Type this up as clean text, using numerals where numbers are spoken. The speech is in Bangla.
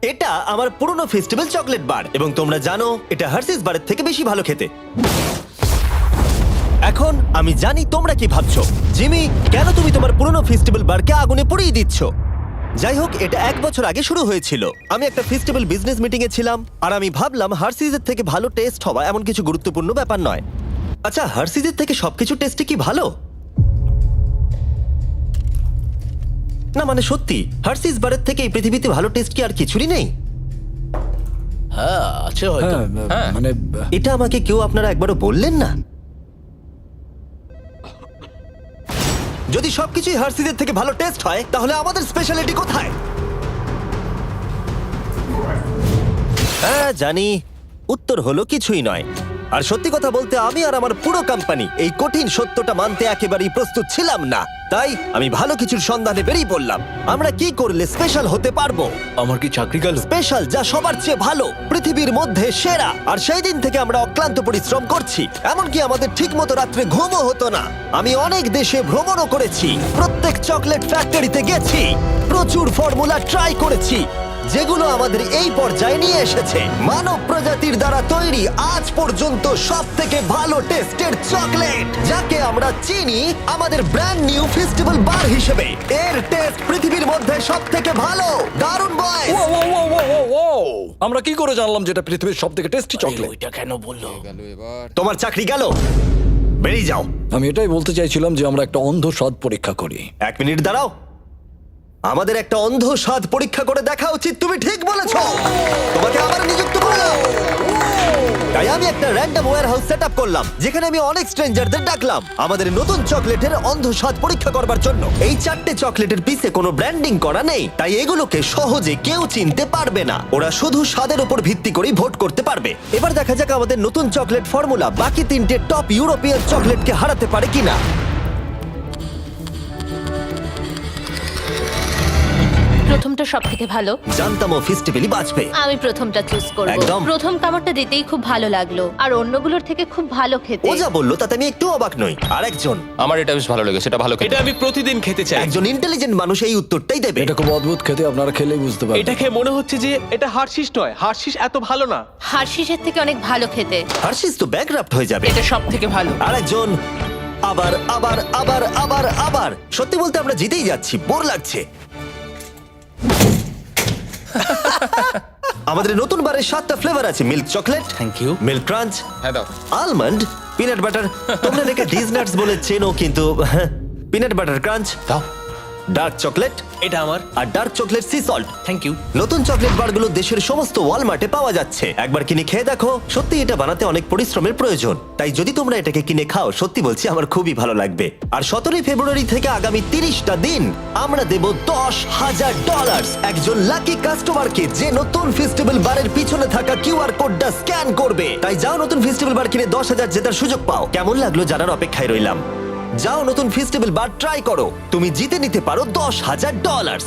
এটা আমার পুরনো ফেস্টিভ্যাল চকলেট বার এবং তোমরা জানো এটা হার্সিস বারের থেকে বেশি ভালো খেতে। এখন আমি জানি তোমরা কি ভাবছো, জিমি কেন তুমি তোমার পুরনো ফেস্টিভ্যাল বারকে আগুনে পুড়িয়ে দিচ্ছ? যাই হোক, এটা 1 বছর আগে শুরু হয়েছিল। আমি একটা ফেস্টিভ্যাল বিজনেস মিটিং এ ছিলাম আর আমি ভাবলাম হার্সিজের থেকে ভালো টেস্ট হওয়া এমন কিছু গুরুত্বপূর্ণ ব্যাপার নয়। আচ্ছা, হার্সিজের থেকে সবকিছু টেস্টে কি ভালো? না মানে সত্যি, হার্সিস বারের থেকে এই পৃথিবীতে ভালো টেস্ট কি আর কিছুরই নেই? হ্যাঁ আছে হয়তো। হ্যাঁ মানে এটা আমাকে কেউ আপনারা একবারও বললেন না? যদি সবকিছুই হার্সিসের থেকে ভালো টেস্ট হয় তাহলে আমাদের স্পেশালিটি কোথায়? হ্যাঁ জানি, উত্তর হলো কিছুই নয়। আর সত্যি কথা বলতে আমি আর আমার পুরো কোম্পানি এই কঠিন সত্যটা মানতে একেবারেই প্রস্তুত ছিলাম না। তাই আমি ভালো কিছুর সন্ধানে বেরিয়ে পড়লাম। আমরা কি করলে স্পেশাল হতে পারবো? আমার কি চাকরি গেল? স্পেশাল যা সবার চেয়ে ভালো, পৃথিবীর মধ্যে সেরা। আর সেই দিন থেকে আমরা অক্লান্ত পরিশ্রম করছি, এমনকি আমাদের ঠিকমতো রাত্রে ঘুমও হতো না। আমি অনেক দেশে ভ্রমণও করেছি, প্রত্যেক চকলেট ফ্যাক্টরিতে গেছি, প্রচুর ফর্মুলা ট্রাই করেছি যেগুলো আমাদের এই পর্যায়ে নিয়ে এসেছে মানব প্রজাতির দ্বারা তৈরি আজ পর্যন্ত সবথেকে ভালো টেস্টের চকলেট, যাকে আমরা চিনি আমাদের ব্র্যান্ড নিউ ফেস্টিভ্যাল বার হিসেবে। এর টেস্ট পৃথিবীর মধ্যে সবথেকে ভালো। দারুণ বয়। আমরা কি করে জানলাম যেটা পৃথিবীর সবথেকে টেস্টি চকলেট? ওইটা কেন বললো? তোমার চাকরি গেল, বেরিয়ে যাও। আমি এটাই বলতে চাইছিলাম যে আমরা একটা অন্ধ স্বাদ পরীক্ষা করি। 1 মিনিট দাঁড়াও, আমাদের একটা অন্ধ স্বাদ পরীক্ষা করে দেখা উচিত। তুমি ঠিক বলেছ, তোমাকে আবার নিযুক্ত করলাম। তাই আমি একটা র্যান্ডম ওয়্যারহাউস সেটআপ করলাম যেখানে আমি অনেক স্ট্রেঞ্জারদের ডাকলাম আমাদের নতুন চকলেটের অন্ধ স্বাদ পরীক্ষা করবার জন্য। এই 4টে চকলেটের পিছে কোনো ব্র্যান্ডিং করা নেই, তাই এগুলোকে সহজে কেউ চিনতে পারবে না। ওরা শুধু স্বাদের উপর ভিত্তি করেই ভোট করতে পারবে। এবার দেখা যাক আমাদের নতুন চকলেট ফর্মুলা বাকি 3টে টপ ইউরোপিয়ান চকলেটকে হারাতে পারে কিনা। প্রথমটা সব থেকে ভালো। জানতাম ও ফেস্টিভ্যালি বাঁচবে। আমি প্রথমটা চুজ করব। একদম। প্রথম কামড়টা দিতেই খুব ভালো লাগলো, আর অন্যগুলোর থেকে খুব ভালো খেতে। ও যা বললো তাতে আমি একটু অবাক নই। আরেকজন, আমার এটা বেশ ভালো লেগেছে, এটা ভালো খেতে। এটা আমি প্রতিদিন খেতে চাই। একজন ইন্টেলিজেন্ট মানুষ এই উত্তরটাই দেবে। এটা খুব অদ্ভুত খেতে, আপনারা খেলেই বুঝতে পারবেন। এটা খেয়ে মনে হচ্ছে যে এটা হার্শিস নয়, হার্শিস এত ভালো না। হার্শিসের থেকে অনেক ভালো খেতে। হার্শিস তো ব্যাংক্রাফট হয়ে যাবে। এটা সব থেকে ভালো। আরেকজন, আবার আবার আবার আবার আবার। সত্যি বলতে আমরা জিতেই যাচ্ছি, বোর লাগছে। আমাদের নতুন বারের 7টা ফ্লেভার আছে, milk chocolate, thank you. Milk crunch, হ্যাঁ দাও। Almond, peanut butter. তোমরা এটাকে ডিজনাটস বলে চেনো, কিন্তু পিনাট বাটার ক্রাঞ্চ, দাও। ডার্ক চকলেট এটা আমার। আর dark chocolate sea salt. Thank you. নতুন চকলেট বারগুলো দেশের সমস্ত ওয়ালমার্টে পাওয়া যাচ্ছে। একবার কিনে খেয়ে দেখো, সত্যি এটা বানাতে অনেক পরিশ্রমের প্রয়োজন। তাই যদি তোমরা এটাকে কিনে খাও, সত্যি বলছি আমার খুবই ভালো লাগবে। আর 17 ফেব্রুয়ারি থেকে আগামী 30টা দিন আমরা দেব $10,000 একজন লাকি কাস্টমারকে যে নতুন ফেস্টিভ্যাল বারের পিছনে থাকা কিউআর কোডটা স্ক্যান করবে। তাই যাও নতুন ফেস্টিভ্যাল বার কিনে 10,000 জেতার সুযোগ পাও। কেমন লাগলো জানার অপেক্ষায় রইলাম। যাও নতুন ফেস্টিভ্যাল বার ট্রাই করো, তুমি জিতে নিতে পারো $10,000।